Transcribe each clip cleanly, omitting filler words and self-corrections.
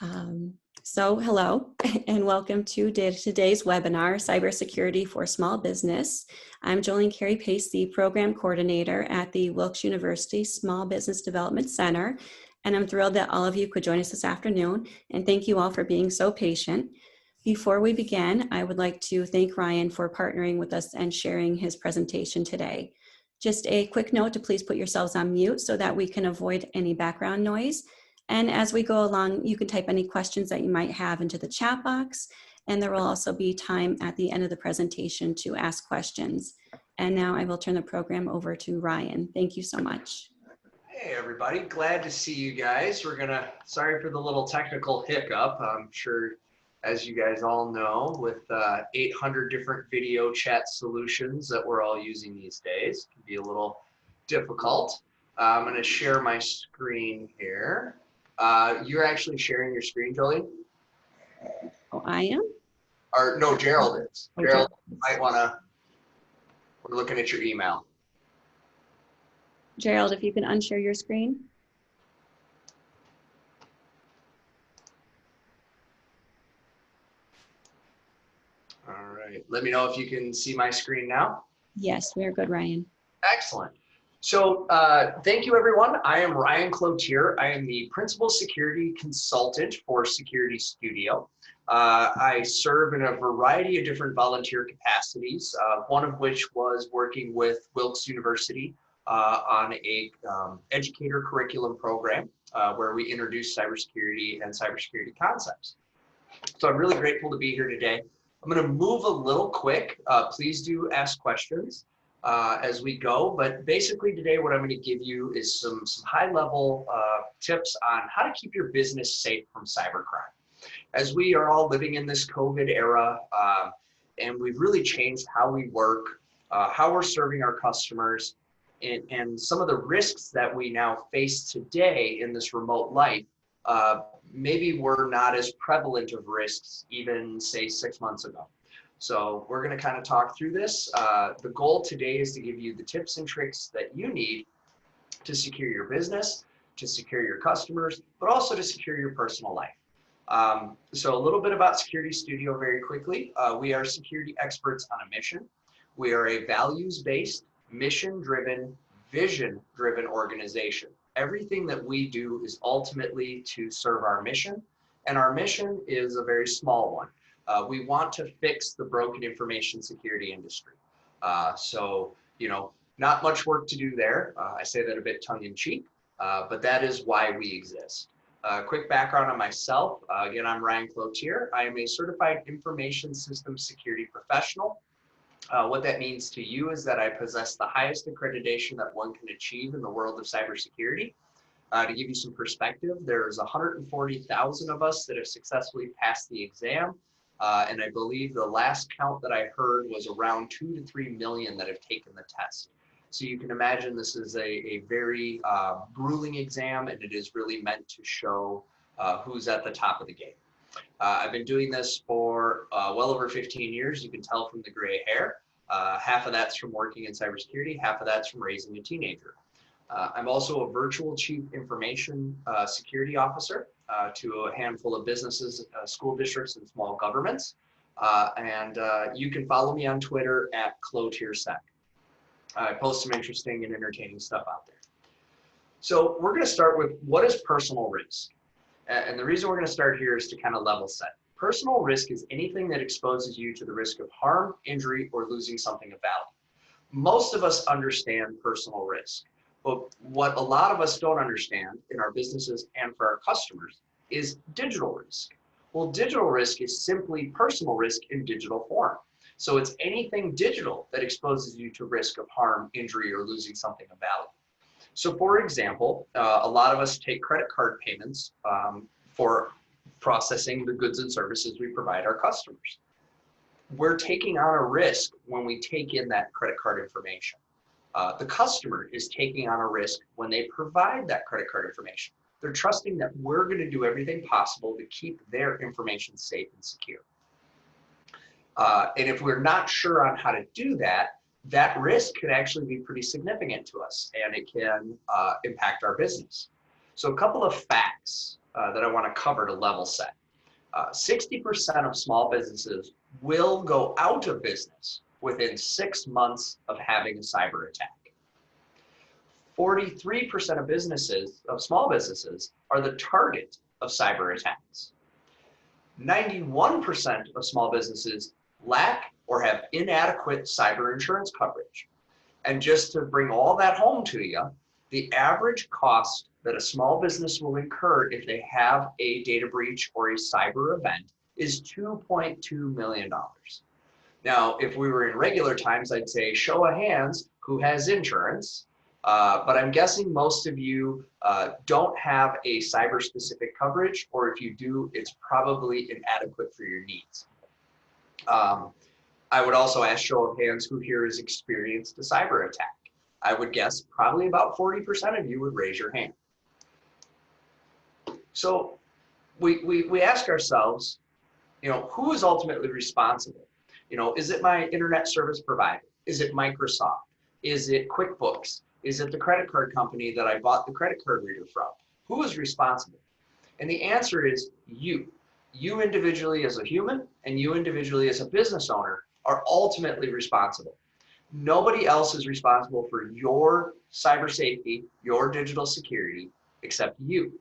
Hello and welcome to today's webinar, Cybersecurity for Small Business. I'm Jolene Carey Pace, the Program Coordinator at the Wilkes University Small Business Development Center, and I'm thrilled that all of you could join us this afternoon, and thank you all for being so patient. Before we begin, I would like to thank Ryan for partnering with us and sharing his presentation today. Just a quick note to please put yourselves on mute so that we can avoid any background noise. And as we go along, you can type any questions that you might have into the chat box, and there will also be time at the end of the presentation to ask questions. And now I will turn the program over to Ryan. Thank you so much. Hey everybody, glad to see you guys. Sorry for the little technical hiccup. I'm sure, as you guys all know, with 800 different video chat solutions that we're all using these days, it can be a little difficult. I'm going to share my screen here. You're actually sharing your screen, Jolene? Oh, I am? Or no, Gerald is. Oh, Gerald, you might want to, we're looking at your email. Gerald, if you can unshare your screen. All right, let me know if you can see my screen now. Yes, we are good, Ryan. Excellent. So thank you, everyone. I am Ryan Cloutier. I am the Principal Security Consultant for SecurityStudio. I serve in a variety of different volunteer capacities, one of which was working with Wilkes University on a educator curriculum program where we introduce cybersecurity and cybersecurity concepts. So I'm really grateful to be here today. I'm going to move a little quick. Please do ask questions as we go, but basically today what I'm going to give you is some high-level tips on how to keep your business safe from cybercrime. As we are all living in this COVID era, and we've really changed how we work, how we're serving our customers, and some of the risks that we now face today in this remote life, maybe were not as prevalent of risks even, say, 6 months ago. So we're going to kind of talk through this. The goal today is to give you the tips and tricks that you need to secure your business, to secure your customers, but also to secure your personal life. So a little bit about SecurityStudio very quickly. We are security experts on a mission. We are a values-based, mission-driven, vision-driven organization. Everything that we do is ultimately to serve our mission, and our mission is a very small one. We want to fix the broken information security industry. So, you know, not much work to do there. I say that a bit tongue-in-cheek, but that is why we exist. Quick background on myself. Again, I'm Ryan Cloutier. I am a certified information systems security professional. What that means to you is that I possess the highest accreditation that one can achieve in the world of cybersecurity. To give you some perspective, there's 140,000 of us that have successfully passed the exam. And I believe the last count that I heard was around 2 to 3 million that have taken the test. So you can imagine this is a very grueling exam, and it is really meant to show who's at the top of the game. I've been doing this for well over 15 years. You can tell from the gray hair. Half of that's from working in cybersecurity, half of that's from raising a teenager. I'm also a virtual chief information security officer to a handful of businesses, school districts, and small governments. You can follow me on Twitter at CloutierSec. I post some interesting and entertaining stuff out there. So we're going to start with what is personal risk. And the reason we're going to start here is to kind of level set. Personal risk is anything that exposes you to the risk of harm, injury, or losing something of value. Most of us understand personal risk, but what a lot of us don't understand in our businesses and for our customers is digital risk. Well, digital risk is simply personal risk in digital form. So it's anything digital that exposes you to risk of harm, injury, or losing something of value. So for example, a lot of us take credit card payments for processing the goods and services we provide our customers. We're taking on a risk when we take in that credit card information. The customer is taking on a risk when they provide that credit card information. They're trusting that we're going to do everything possible to keep their information safe and secure. And if we're not sure on how to do that, that risk could actually be pretty significant to us, and it can impact our business. So a couple of facts that I want to cover to level set. 60% of small businesses will go out of business within 6 months of having a cyber attack. 43% of small businesses are the target of cyber attacks. 91% of small businesses lack or have inadequate cyber insurance coverage. And just to bring all that home to you, the average cost that a small business will incur if they have a data breach or a cyber event is $2.2 million. Now, if we were in regular times, I'd say show of hands who has insurance, but I'm guessing most of you don't have a cyber-specific coverage, or if you do, it's probably inadequate for your needs. I would also ask show of hands who here has experienced a cyber attack. I would guess probably about 40% of you would raise your hand. So we ask ourselves, who is ultimately responsible? Is it my internet service provider? Is it Microsoft? Is it QuickBooks? Is it the credit card company that I bought the credit card reader from? Who is responsible? And the answer is you. You individually as a human and you individually as a business owner are ultimately responsible. Nobody else is responsible for your cyber safety, your digital security, except you.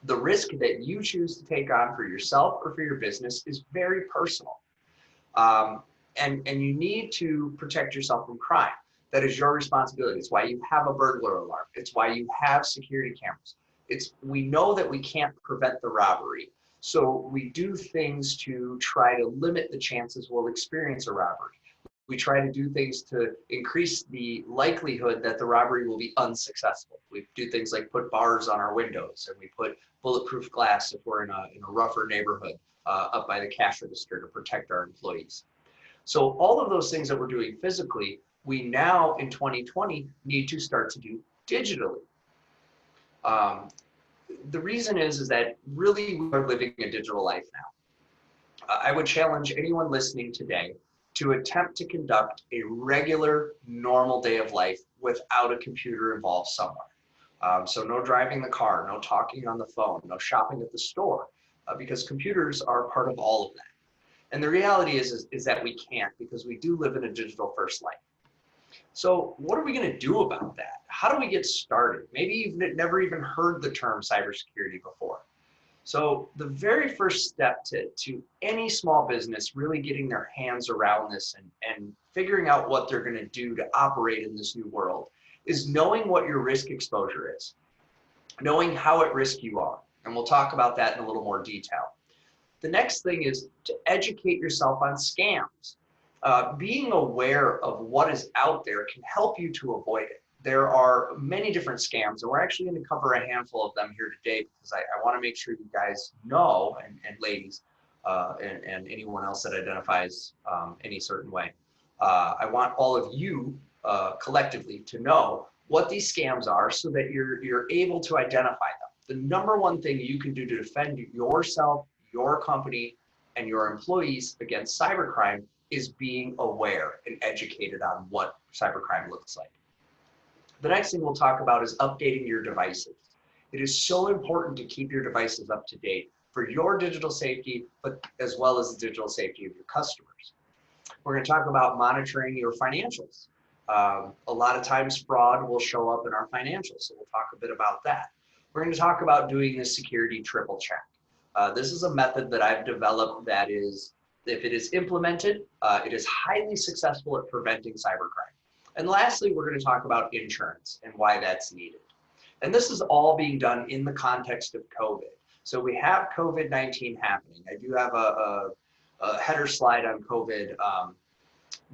The risk that you choose to take on for yourself or for your business is very personal. And you need to protect yourself from crime. That is your responsibility. It's why you have a burglar alarm. It's why you have security cameras. We know that we can't prevent the robbery. So we do things to try to limit the chances we'll experience a robbery. We try to do things to increase the likelihood that the robbery will be unsuccessful. We do things like put bars on our windows, and we put bulletproof glass if we're in a rougher neighborhood up by the cash register to protect our employees. So all of those things that we're doing physically, we now in 2020 need to start to do digitally. The reason is that really we are living a digital life now. I would challenge anyone listening today to attempt to conduct a regular, normal day of life without a computer involved somewhere. So no driving the car, no talking on the phone, no shopping at the store, because computers are part of all of that. And the reality is that we can't, because we do live in a digital first life. So what are we going to do about that? How do we get started? Maybe you've never even heard the term cybersecurity before. So the very first step to any small business really getting their hands around this and figuring out what they're going to do to operate in this new world is knowing what your risk exposure is, knowing how at risk you are. And we'll talk about that in a little more detail. The next thing is to educate yourself on scams. Being aware of what is out there can help you to avoid it. There are many different scams, and we're actually going to cover a handful of them here today because I want to make sure you guys know, and ladies, and anyone else that identifies any certain way. I want all of you collectively to know what these scams are so that you're able to identify them. The number one thing you can do to defend yourself, your company, and your employees against cybercrime is being aware and educated on what cybercrime looks like. The next thing we'll talk about is updating your devices. It is so important to keep your devices up to date for your digital safety, but as well as the digital safety of your customers. We're going to talk about monitoring your financials. A lot of times fraud will show up in our financials, so we'll talk a bit about that. We're going to talk about doing the security triple check. This is a method that I've developed that is, if it is implemented, it is highly successful at preventing cybercrime. And lastly, we're going to talk about insurance and why that's needed. And this is all being done in the context of COVID. So we have COVID-19 happening. I do have a header slide on COVID,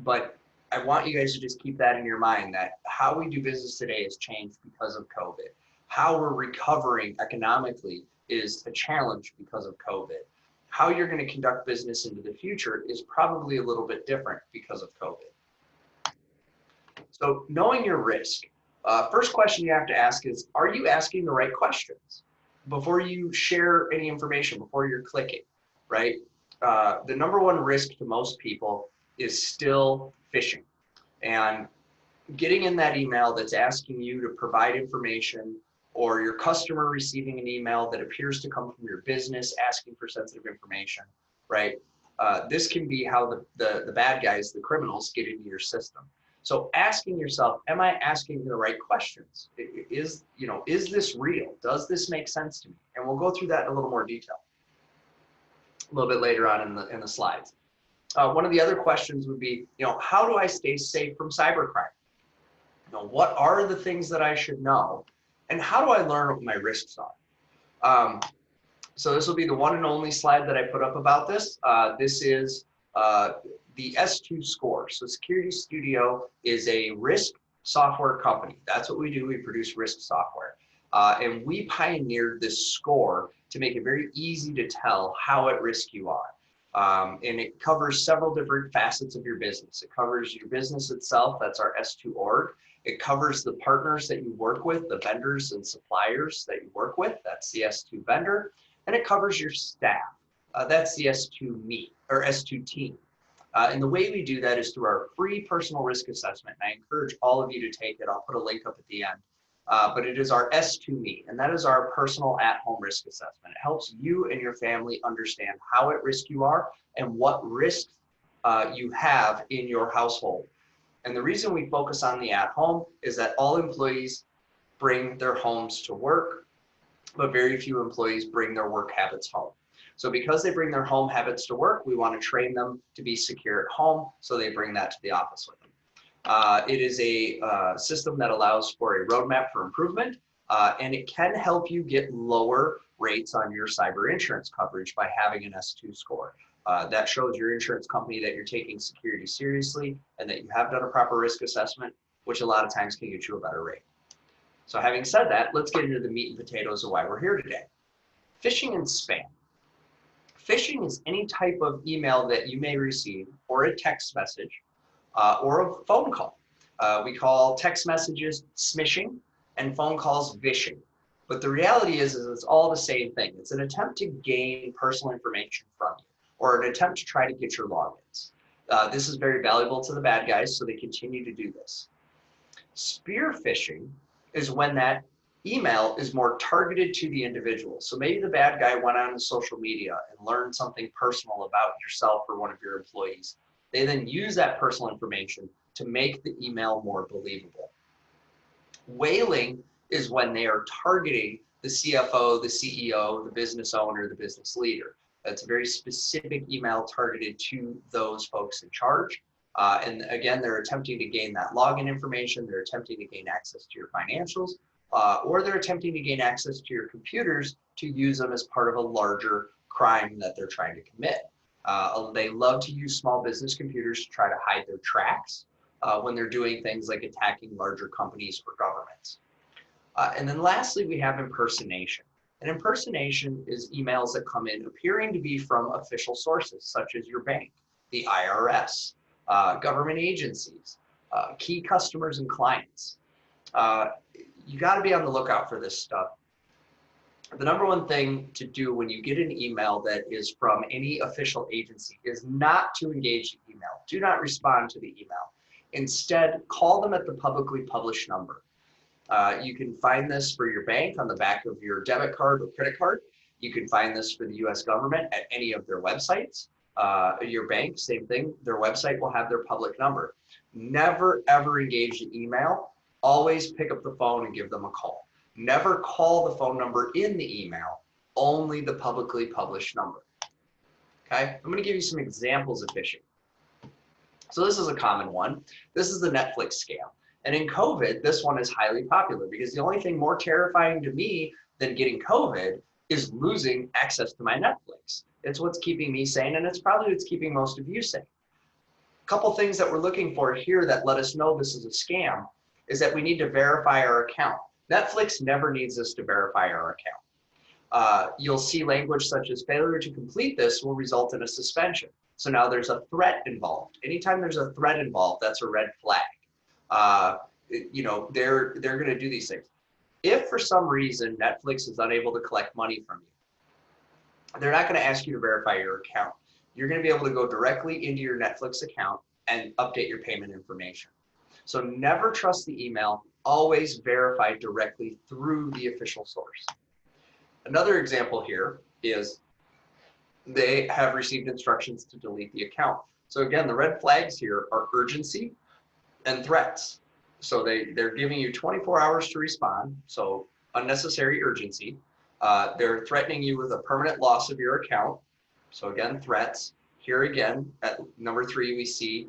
but I want you guys to just keep that in your mind, that how we do business today has changed because of COVID. How we're recovering economically is a challenge because of COVID. How you're going to conduct business into the future is probably a little bit different because of COVID. So knowing your risk, first question you have to ask is, are you asking the right questions before you share any information, before you're clicking, right? The number one risk to most people is still phishing. And getting in that email that's asking you to provide information or your customer receiving an email that appears to come from your business asking for sensitive information, right? This can be how the bad guys, the criminals, get into your system. So asking yourself, am I asking the right questions? Is this real? Does this make sense to me? And we'll go through that in a little more detail a little bit later on in the slides. One of the other questions would be, how do I stay safe from cybercrime? What are the things that I should know? And how do I learn what my risks are? So this will be the one and only slide that I put up about this. This is the S2 score. So SecurityStudio is a risk software company. That's what we do. We produce risk software. And we pioneered this score to make it very easy to tell how at risk you are. And it covers several different facets of your business. It covers your business itself. That's our S2 org. It covers the partners that you work with, the vendors and suppliers that you work with. That's the S2 vendor. And it covers your staff. That's the S2 S2 team. And the way we do that is through our free personal risk assessment. And I encourage all of you to take it. I'll put a link up at the end. But it is our S2 Me, and that is our personal at-home risk assessment. It helps you and your family understand how at risk you are and what risks you have in your household. And the reason we focus on the at-home is that all employees bring their homes to work, but very few employees bring their work habits home. So because they bring their home habits to work, we want to train them to be secure at home, so they bring that to the office with them. It is a system that allows for a roadmap for improvement, and it can help you get lower rates on your cyber insurance coverage by having an S2 score. That shows your insurance company that you're taking security seriously and that you have done a proper risk assessment, which a lot of times can get you a better rate. So having said that, let's get into the meat and potatoes of why we're here today. Phishing and spam. Phishing is any type of email that you may receive, or a text message, or a phone call. We call text messages smishing and phone calls vishing. But the reality is it's all the same thing. It's an attempt to gain personal information from you, or an attempt to try to get your logins. This is very valuable to the bad guys, so they continue to do this. Spear phishing is when that email is more targeted to the individual. So maybe the bad guy went on social media and learned something personal about yourself or one of your employees. They then use that personal information to make the email more believable. Whaling is when they are targeting the CFO, the CEO, the business owner, the business leader. That's a very specific email targeted to those folks in charge. And again, they're attempting to gain that login information. They're attempting to gain access to your financials, or they're attempting to gain access to your computers to use them as part of a larger crime that they're trying to commit. They love to use small business computers to try to hide their tracks when they're doing things like attacking larger companies or governments. And then lastly, we have impersonation. And impersonation is emails that come in appearing to be from official sources, such as your bank, the IRS, government agencies, key customers and clients. You got to be on the lookout for this stuff. The number one thing to do when you get an email that is from any official agency is not to engage the email. Do not respond to the email. Instead, call them at the publicly published number. You can find this for your bank on the back of your debit card or credit card. You can find this for the US government at any of their websites. Your bank, same thing. Their website will have their public number. Never, ever engage the email. Always pick up the phone and give them a call. Never call the phone number in the email, only the publicly published number. Okay, I'm going to give you some examples of phishing. So this is a common one. This is the Netflix scam. And in COVID, this one is highly popular because the only thing more terrifying to me than getting COVID is losing access to my Netflix. It's what's keeping me sane, and it's probably what's keeping most of you sane. A couple things that we're looking for here that let us know this is a scam is that we need to verify our account. Netflix never needs us to verify our account. You'll see language such as failure to complete this will result in a suspension. So now there's a threat involved. Anytime there's a threat involved, that's a red flag. They're going to do these things. If for some reason Netflix is unable to collect money from you, they're not going to ask you to verify your account. You're going to be able to go directly into your Netflix account and update your payment information. So never trust the email, always verify directly through the official source. Another example here is they have received instructions to delete the account. So again, the red flags here are urgency and threats. So they're giving you 24 hours to respond, so unnecessary urgency. They're threatening you with a permanent loss of your account. So again, threats. Here again, at number 3, we see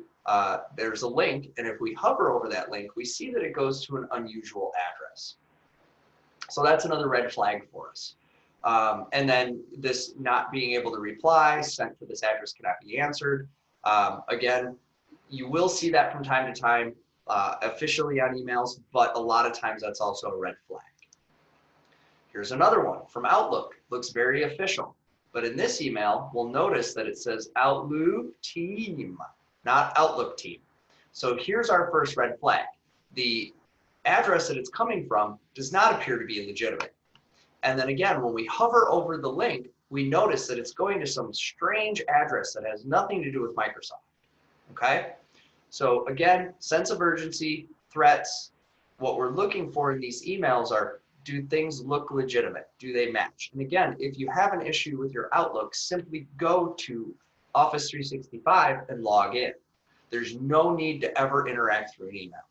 there's a link, and if we hover over that link, we see that it goes to an unusual address. So that's another red flag for us. And then this not being able to reply, sent to this address cannot be answered. Again, you will see that from time to time officially on emails, but a lot of times that's also a red flag. Here's another one from Outlook. Looks very official, but in this email, we'll notice that it says Outlook team, not Outlook team. So here's our first red flag. The address that it's coming from does not appear to be legitimate. And then again, when we hover over the link, we notice that it's going to some strange address that has nothing to do with Microsoft. Okay? So again, sense of urgency, threats. What we're looking for in these emails are, do things look legitimate? Do they match? And again, if you have an issue with your Outlook, simply go to Office 365 and log in. There's no need to ever interact through an email.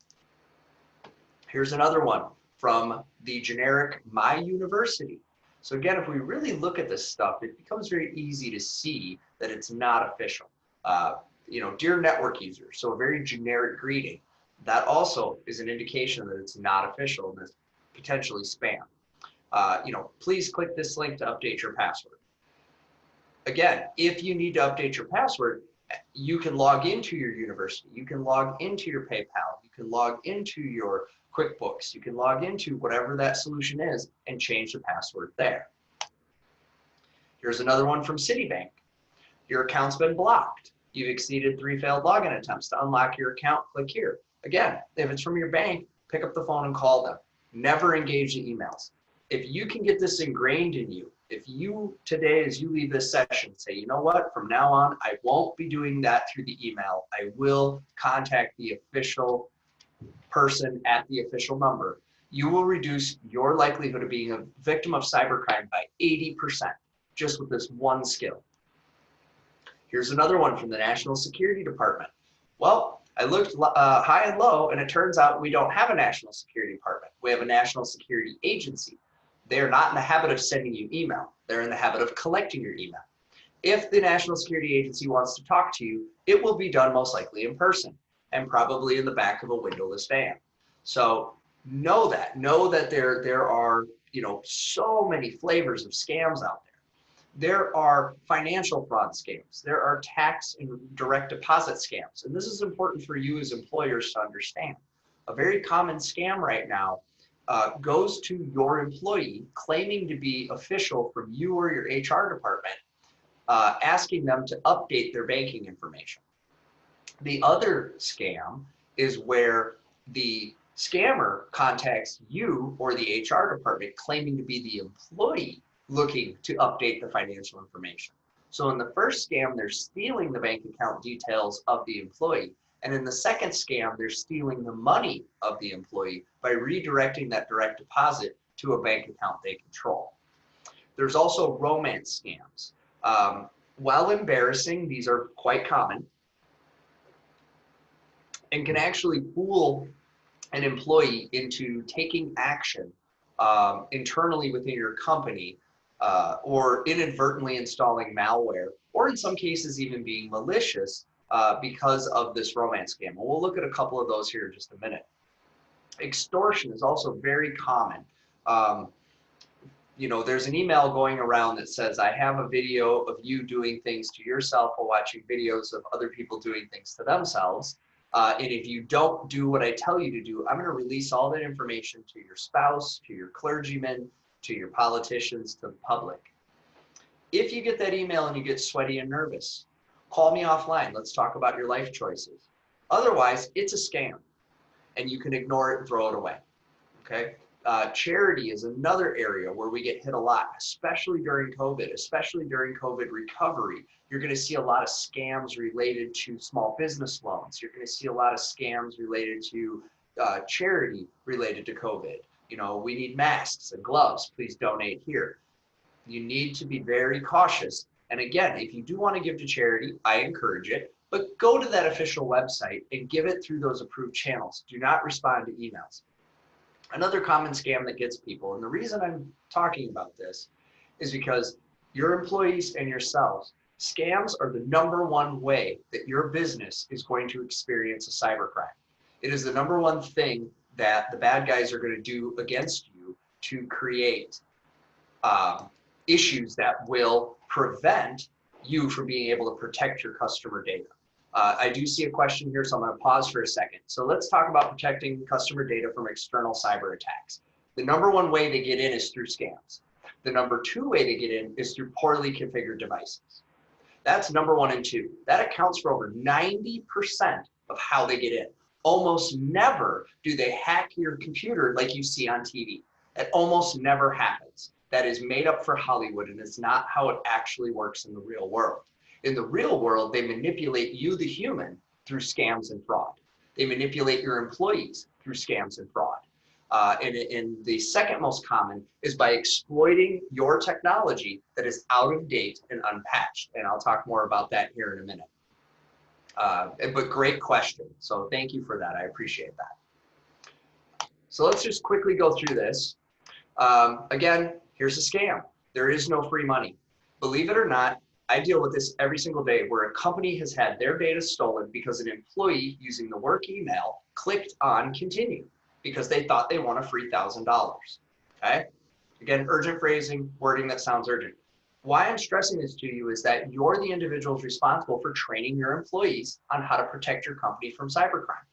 Here's another one from the generic My University. So again, if we really look at this stuff, it becomes very easy to see that it's not official. Dear network user, so a very generic greeting. That also is an indication that it's not official and is potentially spam. Please click this link to update your password. Again, if you need to update your password, you can log into your university, you can log into your PayPal, you can log into your QuickBooks, you can log into whatever that solution is and change the password there. Here's another one from Citibank. Your account's been blocked. You've exceeded 3 failed login attempts. To unlock your account, click here. Again, if it's from your bank, pick up the phone and call them. Never engage the emails. If you can get this ingrained in you, if you today, as you leave this session, say, you know what, from now on, I won't be doing that through the email. I will contact the official person at the official number. You will reduce your likelihood of being a victim of cybercrime by 80% just with this one skill. Here's another one from the National Security Department. Well, I looked high and low, and it turns out we don't have a National Security Department. We have a National Security Agency. They're not in the habit of sending you email. They're in the habit of collecting your email. If the National Security Agency wants to talk to you, it will be done most likely in person and probably in the back of a windowless van. So know that there are, so many flavors of scams out there. There are financial fraud scams. There are tax and direct deposit scams. And this is important for you as employers to understand. A very common scam right now goes to your employee claiming to be official from you or your HR department, asking them to update their banking information. The other scam is where the scammer contacts you or the HR department claiming to be the employee looking to update the financial information. So in the first scam, they're stealing the bank account details of the employee. And in the second scam, they're stealing the money of the employee by redirecting that direct deposit to a bank account they control. There's also romance scams. While embarrassing, these are quite common and can actually fool an employee into taking action internally within your company, or inadvertently installing malware, or in some cases even being malicious because of this romance scam. And we'll look at a couple of those here in just a minute. Extortion is also very common. There's an email going around that says, I have a video of you doing things to yourself while watching videos of other people doing things to themselves. And if you don't do what I tell you to do, I'm going to release all that information to your spouse, to your clergyman, to your politicians, to the public. If you get that email and you get sweaty and nervous, call me offline. Let's talk about your life choices. Otherwise, it's a scam and you can ignore it and throw it away. Okay. Charity is another area where we get hit a lot, especially during COVID, especially during COVID recovery. You're going to see a lot of scams related to small business loans. You're going to see a lot of scams related to charity related to COVID. You know, we need masks and gloves. Please donate here. You need to be very cautious. And again, if you do want to give to charity, I encourage it, but go to that official website and give it through those approved channels. Do not respond to emails. Another common scam that gets people, and the reason I'm talking about this is because your employees and yourselves, scams are the #1 way that your business is going to experience a cybercrime. It is the #1 thing that the bad guys are going to do against you to create issues that will prevent you from being able to protect your customer data. I do see a question here, so I'm going to pause for a second. So let's talk about protecting customer data from external cyber attacks. The #1 way they get in is through scams. The #2 way they get in is through poorly configured devices. That's #1 and 2. That accounts for over 90% of how they get in. Almost never do they hack your computer like you see on TV. It almost never happens. That is made up for Hollywood, and it's not how it actually works in the real world. In the real world, they manipulate you, the human, through scams and fraud. They manipulate your employees through scams and fraud. And the second most common is by exploiting your technology that is out of date and unpatched. And I'll talk more about that here in a minute. But great question. So thank you for that. I appreciate that. So let's just quickly go through this. Again, here's a scam. There is no free money. Believe it or not, I deal with this every single day where a company has had their data stolen because an employee using the work email clicked on continue because they thought they won a free $1,000. Okay? Again, urgent phrasing, wording that sounds urgent. Why I'm stressing this to you is that you're the individuals responsible for training your employees on how to protect your company from cybercrime.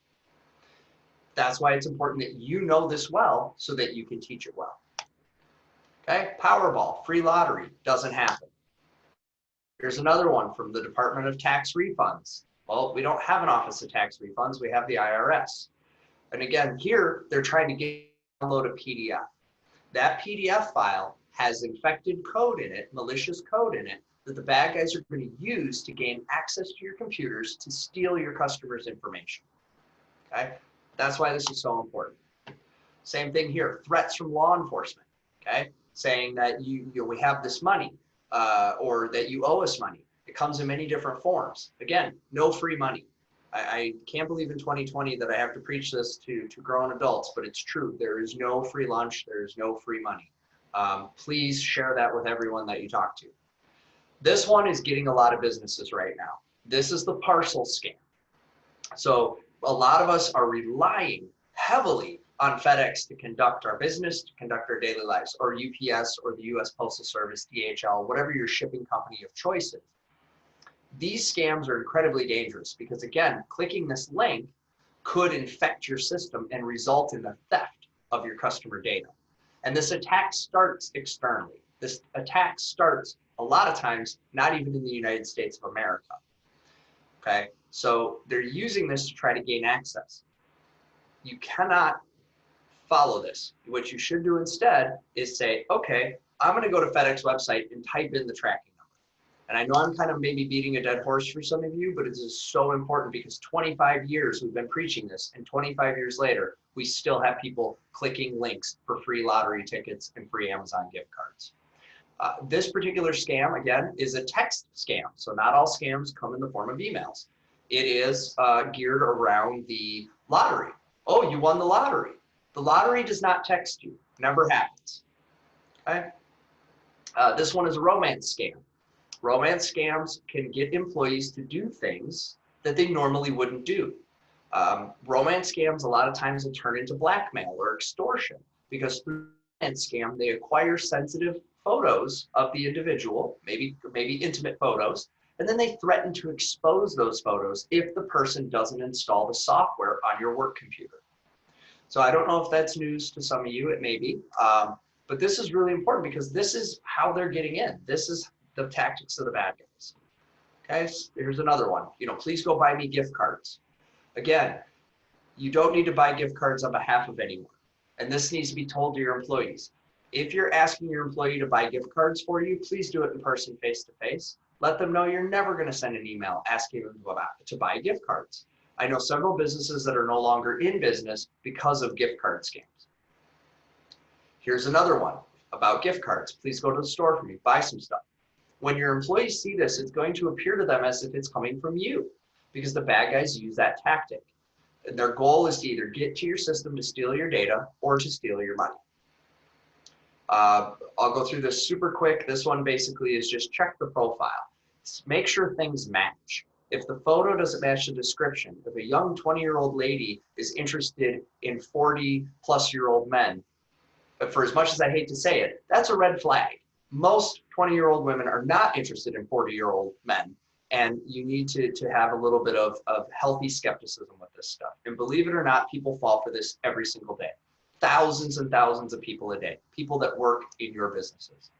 That's why it's important that you know this well so that you can teach it well. Okay, Powerball, free lottery, doesn't happen. Here's another one from the Department of Tax Refunds. Well, we don't have an Office of Tax Refunds, we have the IRS. And again, here, they're trying to download a PDF. That PDF file has infected code in it, malicious code in it, that the bad guys are going to use to gain access to your computers to steal your customers' information. Okay, that's why this is so important. Same thing here, threats from law enforcement. Okay, saying that we have this money or that you owe us money. It comes in many different forms. Again, no free money. I can't believe in 2020 that I have to preach this to grown adults, but it's true. There is no free lunch. There is no free money. Please share that with everyone that you talk to. This one is getting a lot of businesses right now. This is the parcel scam. So a lot of us are relying heavily on FedEx to conduct our business, to conduct our daily lives, or UPS or the US Postal Service, DHL, whatever your shipping company of choice is. These scams are incredibly dangerous because, again, clicking this link could infect your system and result in the theft of your customer data. And this attack starts externally. This attack starts a lot of times not even in the United States of America. Okay, so they're using this to try to gain access. You cannot follow this. What you should do instead is say, okay, I'm going to go to FedEx website and type in the tracking number. And I know I'm kind of maybe beating a dead horse for some of you, but it is so important because 25 years we've been preaching this, and 25 years later, we still have people clicking links for free lottery tickets and free Amazon gift cards. This particular scam, again, is a text scam. So not all scams come in the form of emails. It is geared around the lottery. Oh, you won the lottery. The lottery does not text you. Never happens. Okay? This one is a romance scam. Romance scams can get employees to do things that they normally wouldn't do. Romance scams a lot of times will turn into blackmail or extortion because through a romance scam, they acquire sensitive photos of the individual, maybe intimate photos, and then they threaten to expose those photos if the person doesn't install the software on your work computer. So I don't know if that's news to some of you, it may be, but this is really important because this is how they're getting in. This is the tactics of the bad guys. Okay, here's another one. Please go buy me gift cards. Again, you don't need to buy gift cards on behalf of anyone. And this needs to be told to your employees. If you're asking your employee to buy gift cards for you, please do it in person, face to face. Let them know you're never going to send an email asking them to buy gift cards. I know several businesses that are no longer in business because of gift card scams. Here's another one about gift cards. Please go to the store for me, buy some stuff. When your employees see this, it's going to appear to them as if it's coming from you, because the bad guys use that tactic. And their goal is to either get to your system to steal your data or to steal your money. I'll go through this super quick. This one basically is just check the profile. Make sure things match. If the photo doesn't match the description, if a young 20-year-old lady is interested in 40-plus-year-old men, but for as much as I hate to say it, that's a red flag. Most 20-year-old women are not interested in 40-year-old men, and you need to have a little bit of healthy skepticism with this stuff. And believe it or not, people fall for this every single day. Thousands and thousands of people a day, people that work in your businesses.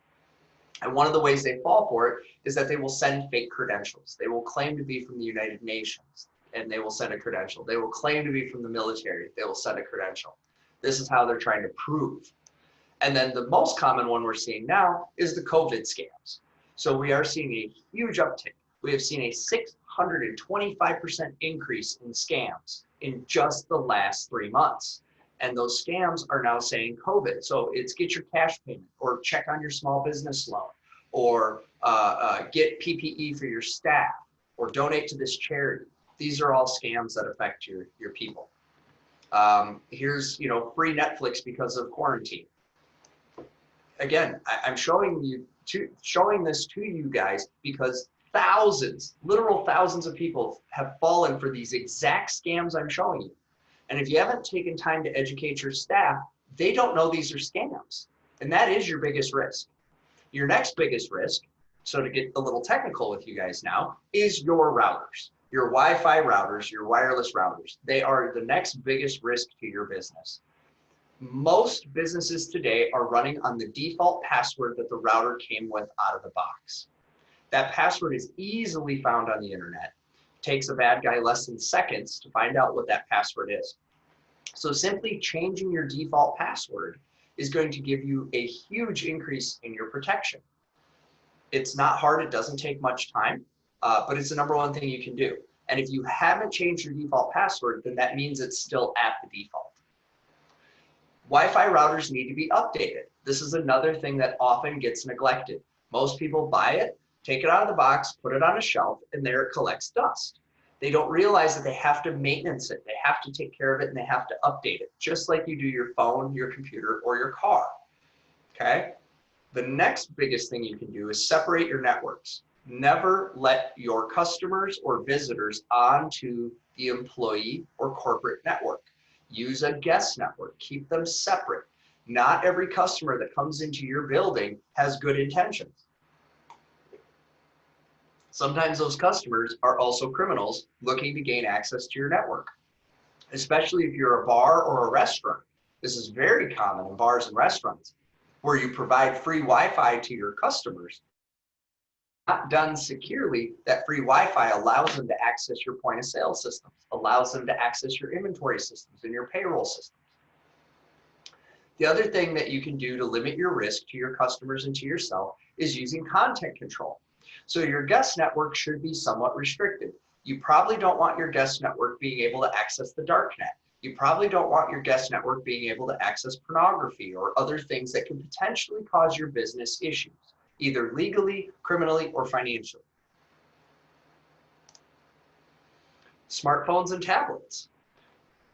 And one of the ways they fall for it is that they will send fake credentials. They will claim to be from the United Nations, and they will send a credential. They will claim to be from the military. They will send a credential. This is how they're trying to prove. And then the most common one we're seeing now is the COVID scams. So we are seeing a huge uptick. We have seen a 625% increase in scams in just the last 3 months. And those scams are now saying COVID. So it's get your cash payment, or check on your small business loan, or get PPE for your staff, or donate to this charity. These are all scams that affect your people. Here's free Netflix because of quarantine. Again, I'm showing this to you guys because thousands, literal thousands of people have fallen for these exact scams I'm showing you. And if you haven't taken time to educate your staff, they don't know these are scams. And that is your biggest risk. Your next biggest risk, so to get a little technical with you guys now, is your routers. Your Wi-Fi routers, your wireless routers. They are the next biggest risk to your business. Most businesses today are running on the default password that the router came with out of the box. That password is easily found on the internet. It takes a bad guy less than seconds to find out what that password is. So simply changing your default password is going to give you a huge increase in your protection. It's not hard, it doesn't take much time, but it's the #1 thing you can do. And if you haven't changed your default password, then that means it's still at the default. Wi-Fi routers need to be updated. This is another thing that often gets neglected. Most people buy it, take it out of the box, put it on a shelf, and there it collects dust. They don't realize that they have to maintenance it, they have to take care of it, and they have to update it, just like you do your phone, your computer, or your car, okay? The next biggest thing you can do is separate your networks. Never let your customers or visitors onto the employee or corporate network. Use a guest network, keep them separate. Not every customer that comes into your building has good intentions. Sometimes those customers are also criminals looking to gain access to your network, especially if you're a bar or a restaurant. This is very common in bars and restaurants where you provide free Wi-Fi to your customers. Not done securely, that free Wi-Fi allows them to access your point of sale systems, allows them to access your inventory systems and your payroll systems. The other thing that you can do to limit your risk to your customers and to yourself is using content control. So your guest network should be somewhat restricted. You probably don't want your guest network being able to access the dark net. You probably don't want your guest network being able to access pornography or other things that can potentially cause your business issues, either legally, criminally, or financially. Smartphones and tablets.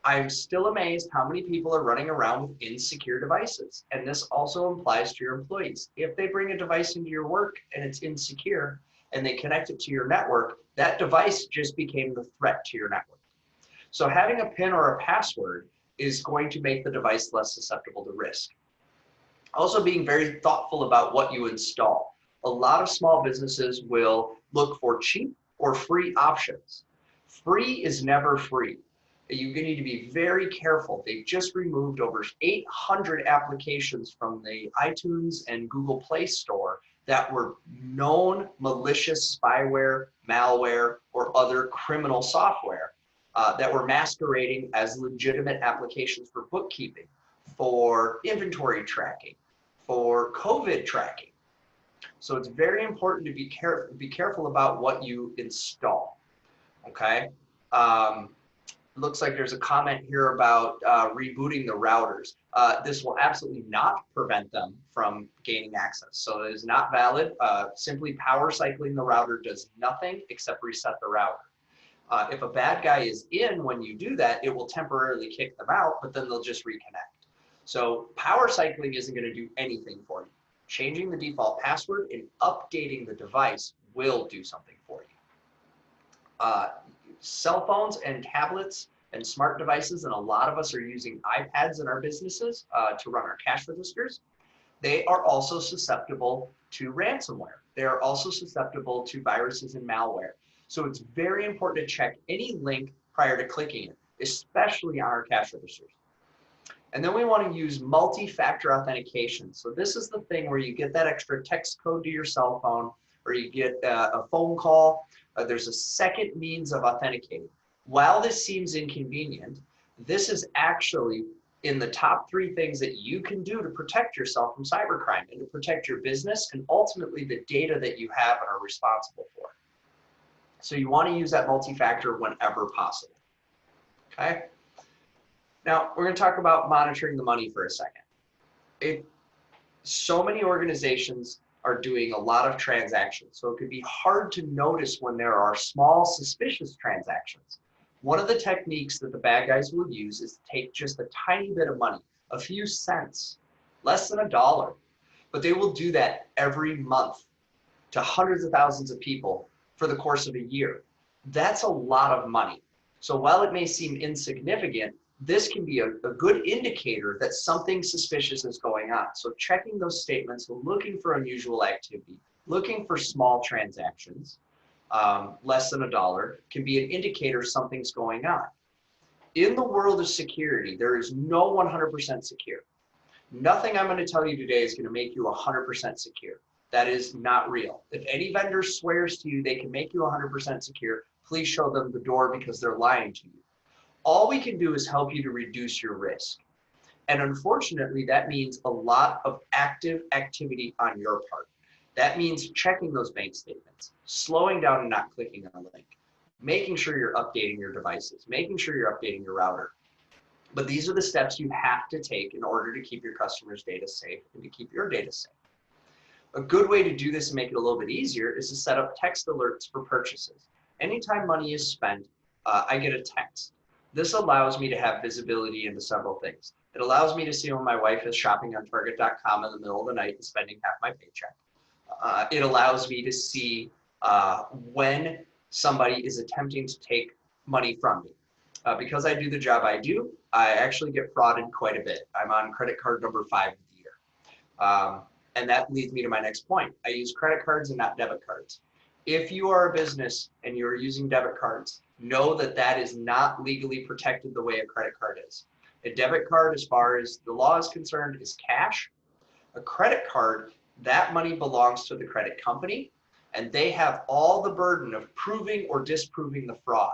I'm still amazed how many people are running around with insecure devices. And this also applies to your employees. If they bring a device into your work and it's insecure and they connect it to your network, that device just became the threat to your network. So having a PIN or a password is going to make the device less susceptible to risk. Also being very thoughtful about what you install. A lot of small businesses will look for cheap or free options. Free is never free. You need to be very careful. They've just removed over 800 applications from the iTunes and Google Play Store that were known malicious spyware, malware, or other criminal software that were masquerading as legitimate applications for bookkeeping, for inventory tracking, for COVID tracking. So it's very important to be careful about what you install, okay? looks like there's a comment here about rebooting the routers. This will absolutely not prevent them from gaining access. So it is not valid. Simply power cycling the router does nothing except reset the router. If a bad guy is in when you do that, it will temporarily kick them out, but then they'll just reconnect. So power cycling isn't going to do anything for you. Changing the default password and updating the device will do something for you. Cell phones and tablets and smart devices, and a lot of us are using iPads in our businesses to run our cash registers. They are also susceptible to ransomware. They are also susceptible to viruses and malware. So it's very important to check any link prior to clicking it, especially on our cash registers. And then we want to use multi-factor authentication. So this is the thing where you get that extra text code to your cell phone, or you get a phone call. There's a second means of authenticating. While this seems inconvenient, this is actually in the top 3 things that you can do to protect yourself from cybercrime and to protect your business and ultimately the data that you have and are responsible for. So you want to use that multi-factor whenever possible. Okay. Now we're going to talk about monitoring the money for a second. So many organizations are doing a lot of transactions, so it could be hard to notice when there are small suspicious transactions. One of the techniques that the bad guys will use is to take just a tiny bit of money, a few cents, less than $1, but they will do that every month to hundreds of thousands of people for the course of a year. That's a lot of money. So while it may seem insignificant, this can be a good indicator that something suspicious is going on. So checking those statements, looking for unusual activity, looking for small transactions, less than $1, can be an indicator something's going on. In the world of security, there is no 100% secure. Nothing I'm going to tell you today is going to make you 100% secure. That is not real. If any vendor swears to you they can make you 100% secure, please show them the door because they're lying to you. All we can do is help you to reduce your risk. And unfortunately, that means a lot of active activity on your part. That means checking those bank statements, slowing down and not clicking on a link, making sure you're updating your devices, making sure you're updating your router. But these are the steps you have to take in order to keep your customers' data safe and to keep your data safe. A good way to do this and make it a little bit easier is to set up text alerts for purchases. Anytime money is spent, I get a text. This allows me to have visibility into several things. It allows me to see when my wife is shopping on Target.com in the middle of the night and spending half my paycheck. It allows me to see when somebody is attempting to take money from me. Because I do the job I do, I actually get frauded quite a bit. I'm on credit card number 5 of the year. And that leads me to my next point. I use credit cards and not debit cards. If you are a business and you're using debit cards, know that that is not legally protected the way a credit card is. A debit card, as far as the law is concerned, is cash. A credit card, that money belongs to the credit company, and they have all the burden of proving or disproving the fraud.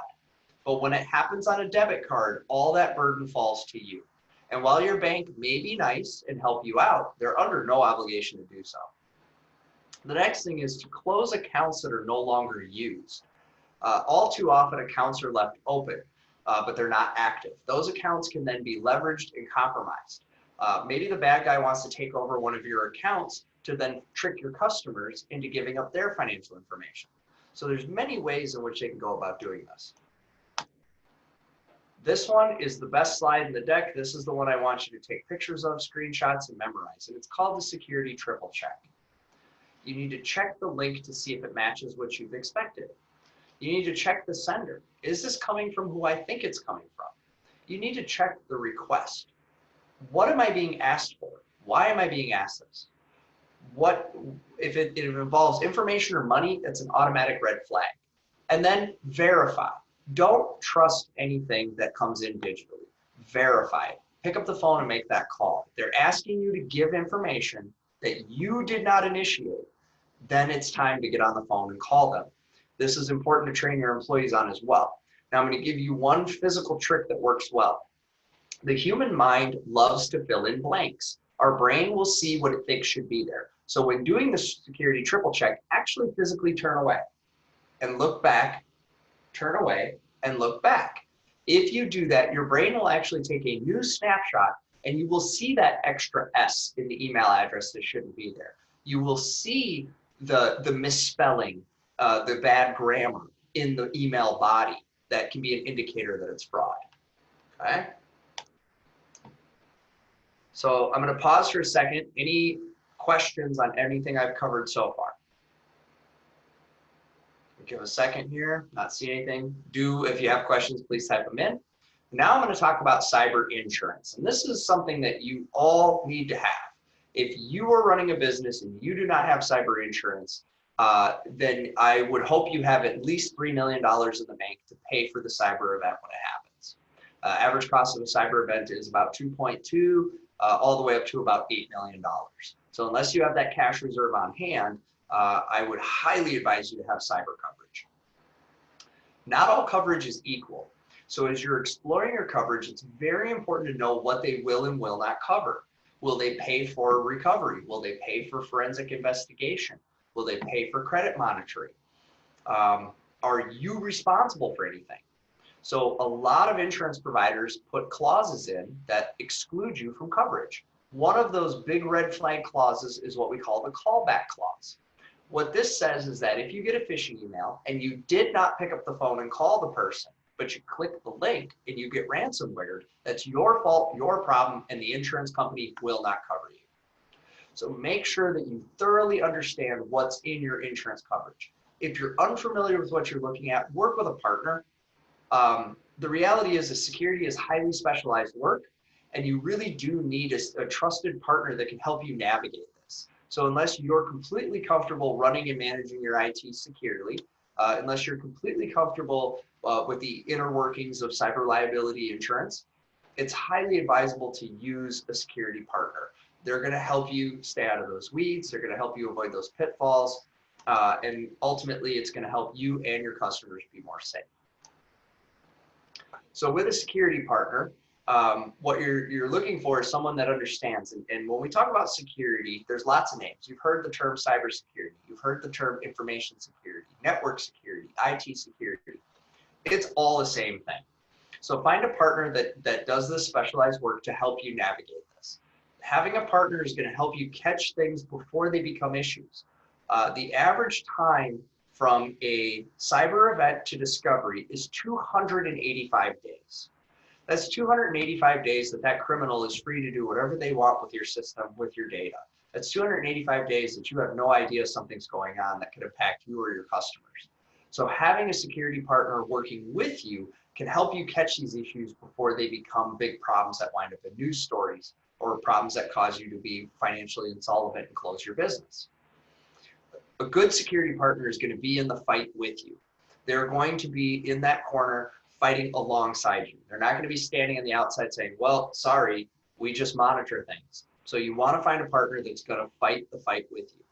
But when it happens on a debit card, all that burden falls to you. And while your bank may be nice and help you out, they're under no obligation to do so. The next thing is to close accounts that are no longer used. All too often, accounts are left open, but they're not active. Those accounts can then be leveraged and compromised. Maybe the bad guy wants to take over one of your accounts to then trick your customers into giving up their financial information. So there's many ways in which they can go about doing this. This one is the best slide in the deck. This is the one I want you to take pictures of, screenshots, and memorize. And it's called the security triple check. You need to check the link to see if it matches what you've expected. You need to check the sender. Is this coming from who I think it's coming from? You need to check the request. What am I being asked for? Why am I being asked this? If it involves information or money, that's an automatic red flag. And then verify. Don't trust anything that comes in digitally. Verify it. Pick up the phone and make that call. They're asking you to give information that you did not initiate. Then it's time to get on the phone and call them. This is important to train your employees on as well. Now I'm going to give you one physical trick that works well. The human mind loves to fill in blanks. Our brain will see what it thinks should be there. So when doing the security triple check, actually physically turn away and look back, turn away and look back. If you do that, your brain will actually take a new snapshot and you will see that extra S in the email address that shouldn't be there. You will see the misspelling, the bad grammar in the email body that can be an indicator that it's fraud, okay? So I'm gonna pause for a second. Any questions on anything I've covered so far? Give a second here, not see anything. If you have questions, please type them in. Now I'm going to talk about cyber insurance. And this is something that you all need to have. If you are running a business and you do not have cyber insurance, then I would hope you have at least $3 million in the bank to pay for the cyber event when it happens. Average cost of a cyber event is about 2.2, all the way up to about $8 million. So unless you have that cash reserve on hand, I would highly advise you to have cyber coverage. Not all coverage is equal. So as you're exploring your coverage, it's very important to know what they will and will not cover. Will they pay for recovery? Will they pay for forensic investigation? Will they pay for credit monitoring? Are you responsible for anything? So a lot of insurance providers put clauses in that exclude you from coverage. One of those big red flag clauses is what we call the callback clause. What this says is that if you get a phishing email and you did not pick up the phone and call the person, but you click the link and you get ransomware, that's your fault, your problem, and the insurance company will not cover you. So make sure that you thoroughly understand what's in your insurance coverage. If you're unfamiliar with what you're looking at, work with a partner. The reality is that security is highly specialized work, and you really do need a trusted partner that can help you navigate this. So unless you're completely comfortable running and managing your IT securely, unless you're completely comfortable with the inner workings of cyber liability insurance, it's highly advisable to use a security partner. They're going to help you stay out of those weeds. They're going to help you avoid those pitfalls. And ultimately, it's going to help you and your customers be more safe. So with a security partner, what you're looking for is someone that understands. And when we talk about security, there's lots of names. You've heard the term cybersecurity. You've heard the term information security, network security, IT security. It's all the same thing. So find a partner that does this specialized work to help you navigate this. Having a partner is going to help you catch things before they become issues. The average time from a cyber event to discovery is 285 days. That's 285 days that criminal is free to do whatever they want with your system, with your data. That's 285 days that you have no idea something's going on that could impact you or your customers. So having a security partner working with you can help you catch these issues before they become big problems that wind up in news stories or problems that cause you to be financially insolvent and close your business. A good security partner is going to be in the fight with you. They're going to be in that corner fighting alongside you. They're not going to be standing on the outside saying, well, sorry, we just monitor things. So you want to find a partner that's going to fight the fight with you.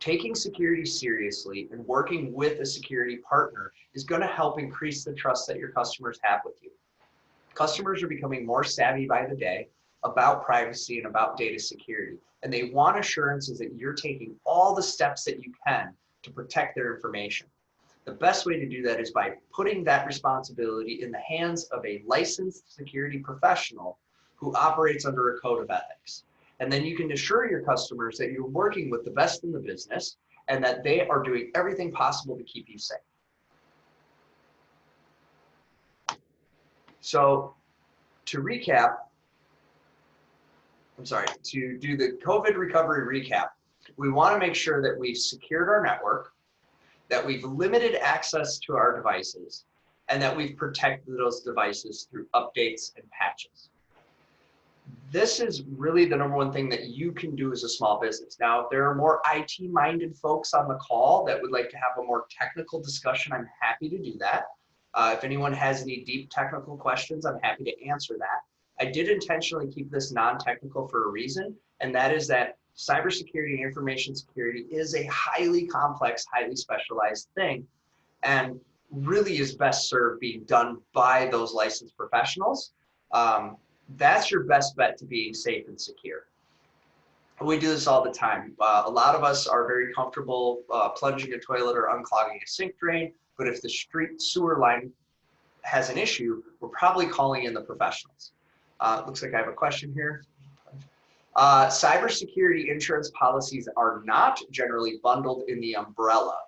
Taking security seriously and working with a security partner is going to help increase the trust that your customers have with you. Customers are becoming more savvy by the day about privacy and about data security, and they want assurances that you're taking all the steps that you can to protect their information. The best way to do that is by putting that responsibility in the hands of a licensed security professional who operates under a code of ethics. And then you can assure your customers that you're working with the best in the business and that they are doing everything possible to keep you safe. So to recap, to do the COVID recovery recap, we want to make sure that we've secured our network, that we've limited access to our devices, and that we've protected those devices through updates and patches. This is really the number one thing that you can do as a small business. Now, if there are more IT-minded folks on the call that would like to have a more technical discussion, I'm happy to do that. If anyone has any deep technical questions, I'm happy to answer that. I did intentionally keep this non-technical for a reason, and that is that cybersecurity and information security is a highly complex, highly specialized thing, and really is best served being done by those licensed professionals. That's your best bet to being safe and secure. We do this all the time. A lot of us are very comfortable plunging a toilet or unclogging a sink drain, but if the street sewer line has an issue, we're probably calling in the professionals. Looks like I have a question here. Cybersecurity insurance policies are not generally bundled in the umbrella.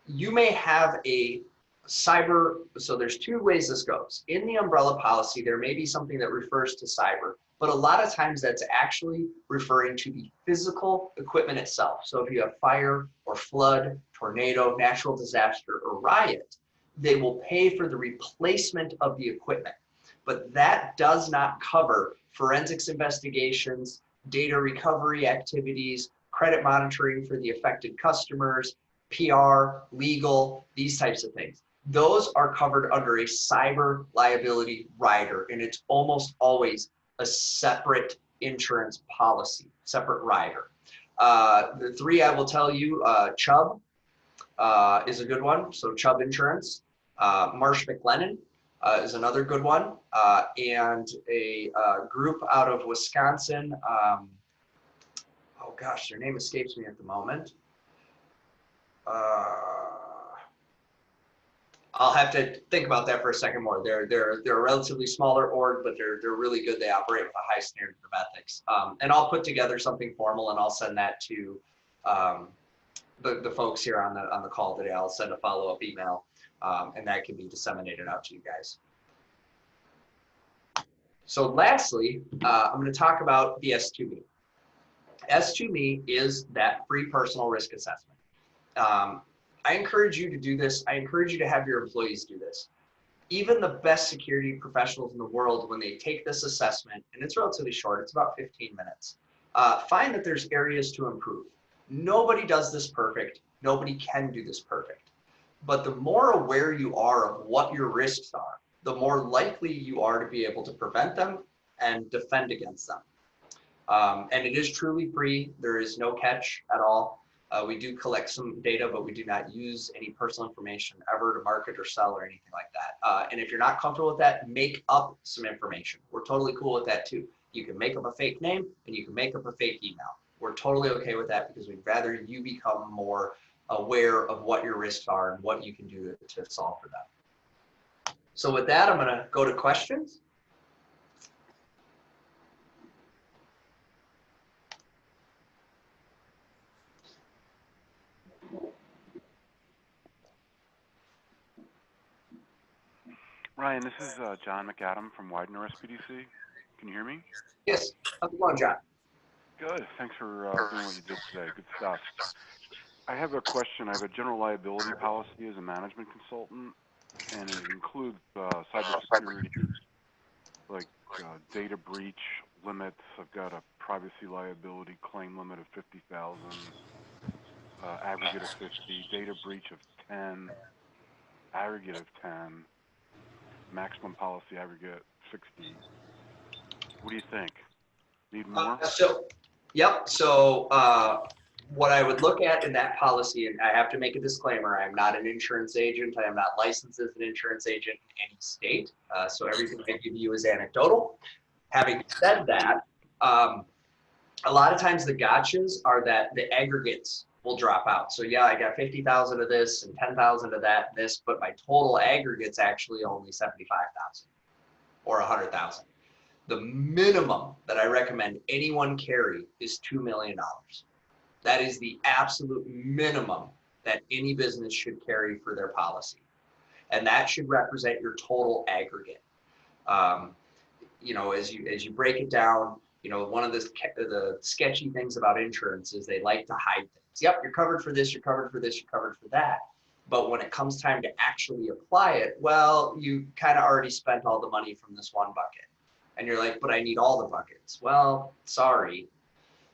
You may have a cyber, so there's two ways this goes. In the umbrella policy, there may be something that refers to cyber, but a lot of times that's actually referring to the physical equipment itself. So if you have fire or flood, tornado, natural disaster, or riot, they will pay for the replacement of the equipment. But that does not cover forensics investigations, data recovery activities, credit monitoring for the affected customers, PR, legal, these types of things. Those are covered under a cyber liability rider, and it's almost always a separate insurance policy, separate rider. The three I will tell you, Chubb is a good one, so Chubb Insurance. Marsh McLennan is another good one, and a group out of Wisconsin. Oh gosh, their name escapes me at the moment. I'll have to think about that for a second more. They're a relatively smaller org, but they're really good. They operate with a high standard of ethics. And I'll put together something formal and I'll send that to the folks here on the call today. I'll send a follow-up email, and that can be disseminated out to you guys. So lastly, I'm going to talk about the S2Me. S2Me is that free personal risk assessment. I encourage you to do this. I encourage you to have your employees do this. Even the best security professionals in the world, when they take this assessment, and it's relatively short, it's about 15 minutes, find that there's areas to improve. Nobody does this perfect. Nobody can do this perfect. But the more aware you are of what your risks are, the more likely you are to be able to prevent them and defend against them. And it is truly free. There is no catch at all. We do collect some data, but we do not use any personal information ever to market or sell or anything like that. And if you're not comfortable with that, make up some information. We're totally cool with that too. You can make up a fake name and you can make up a fake email. We're totally okay with that because we'd rather you become more aware of what your risks are and what you can do to solve for them. So with that, I'm going to go to questions. Ryan, this is John McAdam from Widener SBDC. Can you hear me? Yes. How's it going, John? Good. Thanks for doing what you did today. Good stuff. I have a question. I have a general liability policy as a management consultant, and it includes cybersecurity, like data breach limits. I've got a privacy liability claim limit of $50,000, aggregate of 50, data breach of 10, aggregate of 10. Maximum policy aggregate 60. What do you think? Need more? Yep. So what I would look at in that policy, and I have to make a disclaimer, I'm not an insurance agent. I am not licensed as an insurance agent in any state. So everything I give you is anecdotal. Having said that, a lot of times the gotchas are that the aggregates will drop out. So yeah, I got 50,000 of this and 10,000 of that and this, but my total aggregate's actually only 75,000 or 100,000. The minimum that I recommend anyone carry is $2 million. That is the absolute minimum that any business should carry for their policy. And that should represent your total aggregate. You know, as you break it down, you know, one of the sketchy things about insurance is they like to hide things. Yep, you're covered for this, you're covered for this, you're covered for that. But when it comes time to actually apply it, well, you kind of already spent all the money from this one bucket. And you're like, but I need all the buckets. Well, sorry.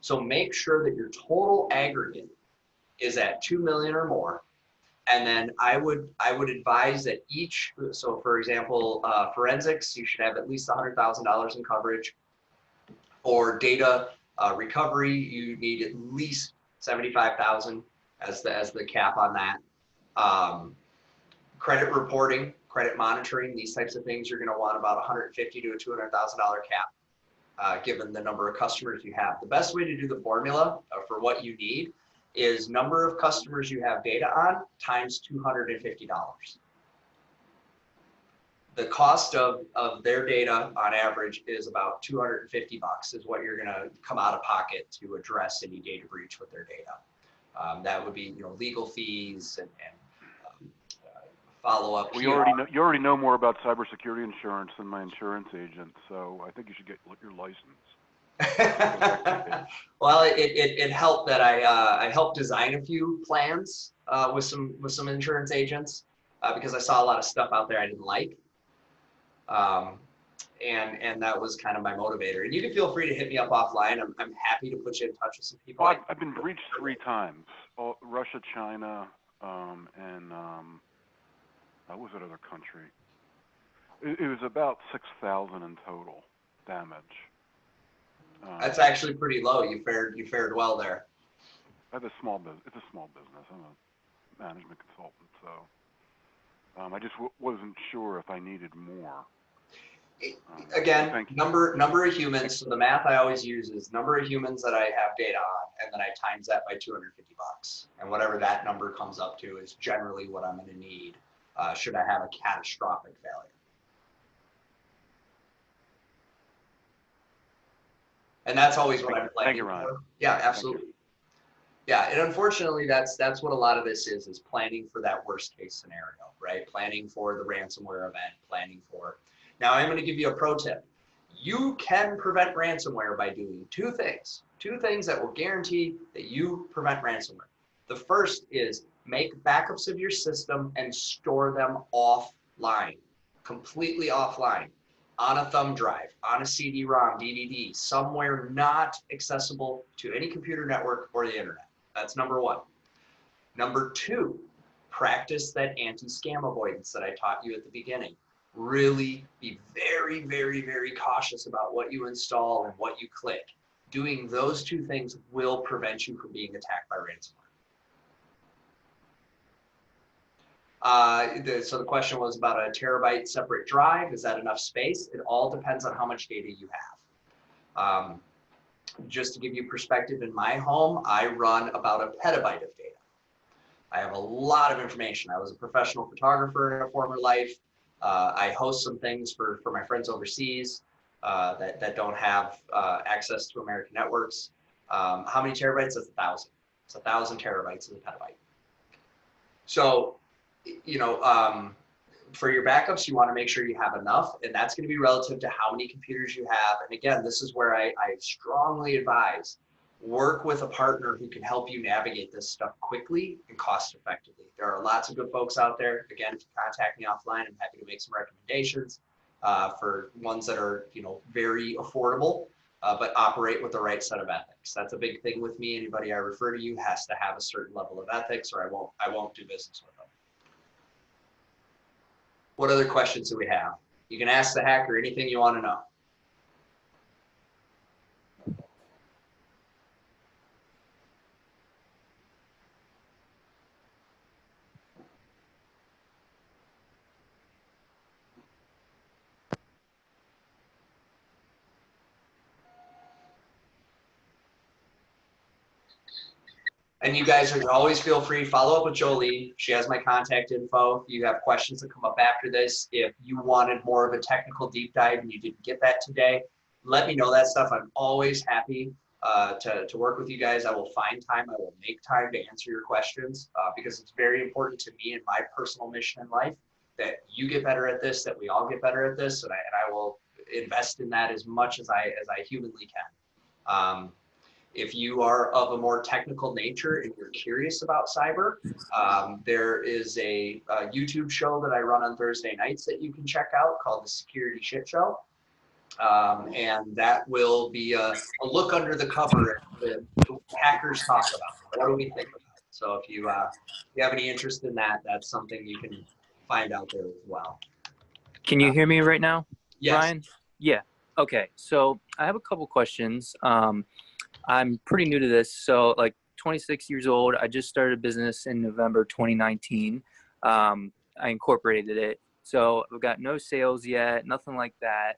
So make sure that your total aggregate is at 2 million or more. And then I would advise that each, so for example, forensics, you should have at least $100,000 in coverage. For data recovery, you need at least 75,000 as the cap on that. Credit reporting, credit monitoring, these types of things, you're going to want about $150,000 to a $200,000 cap, given the number of customers you have. The best way to do the formula for what you need is number of customers you have data on times $250. the cost of their data on average is about $250 is what you're going to come out of pocket to address any data breach with their data. That would be, legal fees and follow up. Well, you already know more about cybersecurity insurance than my insurance agent, so I think you should get your license. Well, it helped that I helped design a few plans with some insurance agents because I saw a lot of stuff out there I didn't like, and that was kind of my motivator. And you can feel free to hit me up offline. I'm happy to put you in touch with some people. Well, I've been breached 3 times: Russia, China, and what was that other country? It was about 6,000 in total damage. That's actually pretty low. You fared well there. I have a small business. It's a small business. I'm a management consultant, so I just wasn't sure if I needed more. Again, number of humans. So the math I always use is number of humans that I have data on, and then I times that by $250, and whatever that number comes up to is generally what I'm going to need should I have a catastrophic failure. And that's always what I'm planning for. Yeah, absolutely. Yeah, and unfortunately, that's what a lot of this is planning for that worst case scenario, right? Planning for the ransomware event, planning for. Now, I'm going to give you a pro tip. You can prevent ransomware by doing 2 things. 2 things that will guarantee that you prevent ransomware. The first is make backups of your system and store them offline, completely offline. On a thumb drive, on a CD-ROM, DVD, somewhere not accessible to any computer network or the internet. That's number 1. Number 2, practice that anti-scam avoidance that I taught you at the beginning. Really be very, very, very cautious about what you install and what you click. Doing those 2 things will prevent you from being attacked by ransomware. So the question was about a terabyte separate drive. Is that enough space? It all depends on how much data you have. Just to give you perspective, in my home, I run about a petabyte of data. I have a lot of information. I was a professional photographer in a former life. I host some things for my friends overseas that don't have access to American networks. How many terabytes? That's 1,000. It's 1,000 terabytes is a petabyte. So, for your backups, you want to make sure you have enough, and that's going to be relative to how many computers you have. And again, this is where I strongly advise work with a partner who can help you navigate this stuff quickly and cost effectively. There are lots of good folks out there. Again, if you contact me offline, I'm happy to make some recommendations for ones that are very affordable, but operate with the right set of ethics. That's a big thing with me. Anybody I refer to you has to have a certain level of ethics, or I won't do business with them. What other questions do we have? You can ask the hacker anything you want to know. And you guys are always feel free to follow up with Jolie. She has my contact info. If you have questions that come up after this, if you wanted more of a technical deep dive and you didn't get that today, let me know that stuff. I'm always happy to work with you guys. I will find time. I will make time to answer your questions because it's very important to me and my personal mission in life that you get better at this, that we all get better at this, and I will invest in that as much as I humanly can. If you are of a more technical nature and you're curious about cyber, there is a YouTube show that I run on Thursday nights that you can check out called The Security Shit Show. And that will be a look under the cover at the hackers talk about. What do we think about it? So if you have any interest in that, that's something you can find out there as well. Can you hear me right now, yes. Ryan? Yeah. Okay. So I have a couple questions. I'm pretty new to this. So like 26 years old, I just started a business in November 2019. I incorporated it. So I've got no sales yet, nothing like that.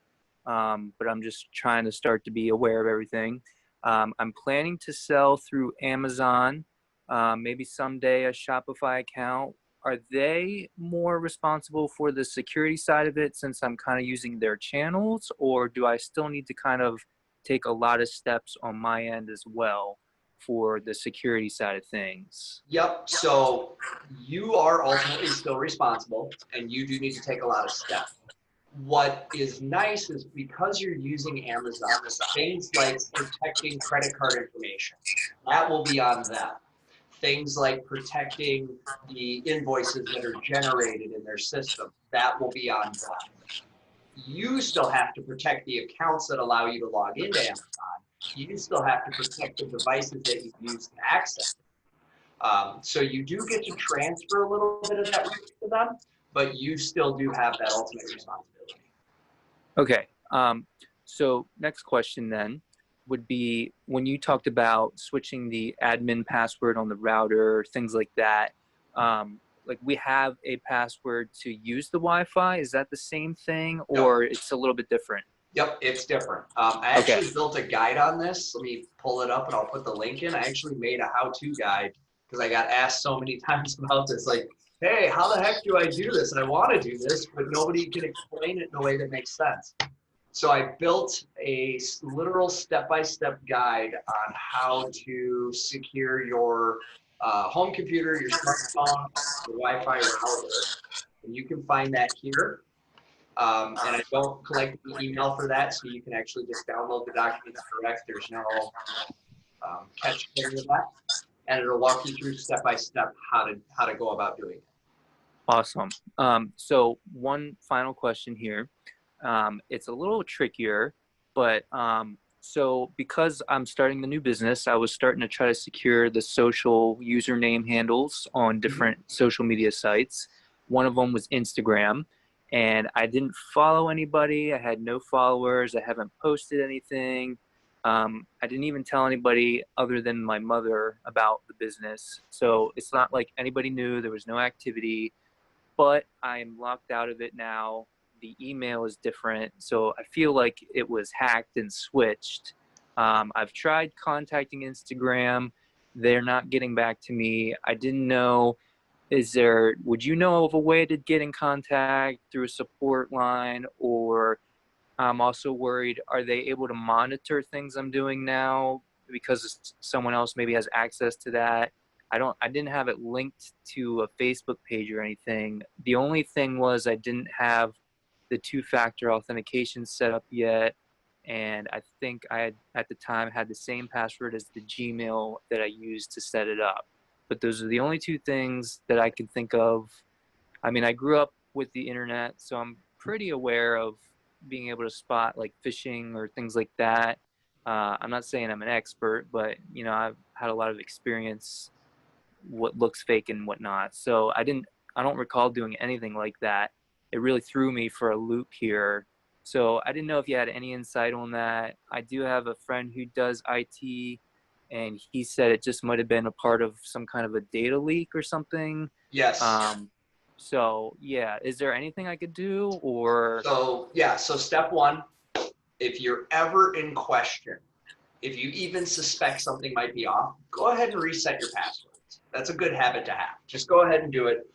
But I'm just trying to start to be aware of everything. I'm planning to sell through Amazon, maybe someday a Shopify account. are they more responsible for the security side of it since I'm kind of using their channels, or do I still need to kind of take a lot of steps on my end as well for the security side of things? Yep. So you are ultimately still responsible, and you do need to take a lot of steps. What is nice is because you're using Amazon, things like protecting credit card information, that will be on them. Things like protecting the invoices that are generated in their system, that will be on them. You still have to protect the accounts that allow you to log into Amazon. You still have to protect the devices that you use to access it. So you do get to transfer a little bit of that risk to them, but you still do have that ultimate responsibility. Okay. So next question then would be, when you talked about switching the admin password on the router, things like that, like we have a password to use the Wi-Fi. Is that the same thing, or it's a little bit different? Yep, it's different. I actually built a guide on this. Let me pull it up and I'll put the link in. I actually made a how-to guide because I got asked so many times about this. Like, hey, how the heck do I do this? And I want to do this, but nobody can explain it in a way that makes sense. So I built a literal step-by-step guide on how to secure your home computer, your smartphone, your Wi-Fi router. And you can find that here. And I don't collect the email for that, so you can actually just download the documents direct. There's no catch with that, and it'll walk you through step by step how to go about doing it. Awesome. So one final question here. It's a little trickier, but so because I'm starting the new business, I was starting to try to secure the social username handles on different social media sites. One of them was Instagram. And I didn't follow anybody. I had no followers. I haven't posted anything. I didn't even tell anybody other than my mother about the business. So it's not like anybody knew. There was no activity, but I'm locked out of it now. The email is different. So I feel like it was hacked and switched. I've tried contacting Instagram. They're not getting back to me. I didn't know. Would you know of a way to get in contact through a support line? Or I'm also worried, are they able to monitor things I'm doing now because someone else maybe has access to that? I didn't have it linked to a Facebook page or anything. The only thing was I didn't have the two-factor authentication set up yet. And I think I had, at the time, had the same password as the Gmail that I used to set it up. But those are the only two things that I can think of. I mean, I grew up with the internet, so I'm pretty aware of being able to spot like phishing or things like that. I'm not saying I'm an expert, but you know, I've had a lot of experience what looks fake and whatnot. So I don't recall doing anything like that. It really threw me for a loop here. So I didn't know if you had any insight on that. I do have a friend who does IT, and he said it just might have been a part of some kind of a data leak or something. Yes. So yeah, is there anything I could do, or? So yeah, so step one, if you're ever in question, if you even suspect something might be off, go ahead and reset your passwords. That's a good habit to have. Just go ahead and do it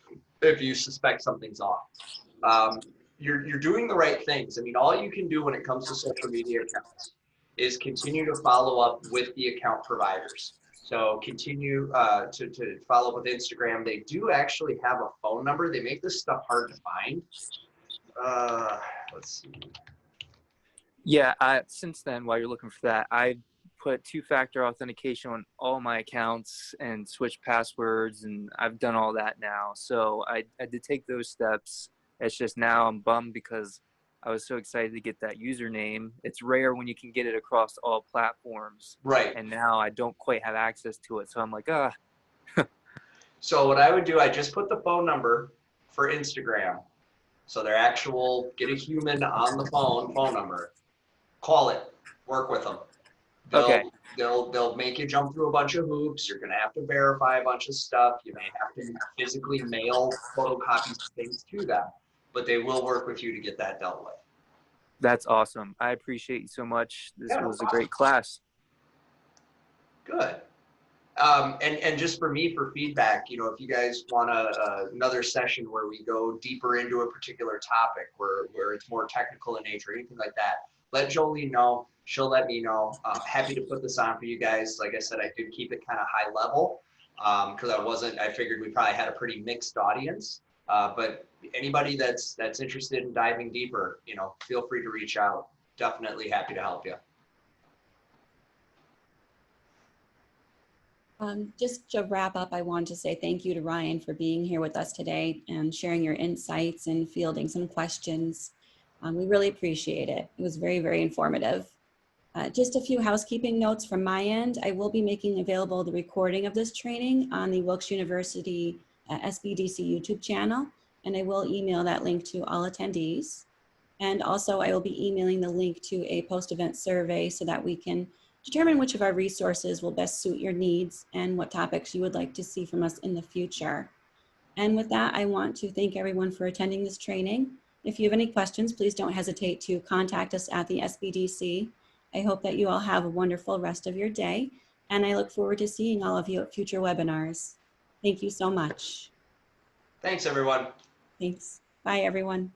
if you suspect something's off. You're doing the right things. I mean, all you can do when it comes to social media accounts is continue to follow up with the account providers. So continue to follow up with Instagram. They do actually have a phone number. They make this stuff hard to find. Let's see. Yeah, since then, while you're looking for that, I put two-factor authentication on all my accounts and switched passwords, and I've done all that now. So I did take those steps. It's just now I'm bummed because I was so excited to get that username. It's rare when you can get it across all platforms. Right. And now I don't quite have access to it. So I'm like, So what I would do, I just put the phone number for Instagram. So their actual, get a human on the phone number, call it, work with them. They'll make you jump through a bunch of hoops. You're gonna have to verify a bunch of stuff. You may have to physically mail photocopies of things to them, but they will work with you to get that dealt with. That's awesome. I appreciate you so much. This was a great class. Good. And just for me, for feedback, you know, if you guys want another session where we go deeper into a particular topic, where it's more technical in nature, anything like that, let Jolene know. She'll let me know. Happy to put this on for you guys. Like I said, I did keep it kind of high level because I figured we probably had a pretty mixed audience. But anybody that's interested in diving deeper, you know, feel free to reach out. Definitely happy to help you. Just to wrap up, I want to say thank you to Ryan for being here with us today and sharing your insights and fielding some questions. We really appreciate it. It was very, very informative. Just a few housekeeping notes from my end. I will be making available the recording of this training on the Wilkes University SBDC YouTube channel, and I will email that link to all attendees. And also I will be emailing the link to a post-event survey so that we can determine which of our resources will best suit your needs and what topics you would like to see from us in the future. And with that, I want to thank everyone for attending this training. If you have any questions, please don't hesitate to contact us at the SBDC. I hope that you all have a wonderful rest of your day, and I look forward to seeing all of you at future webinars. Thank you so much. Thanks, everyone. Thanks. Bye, everyone.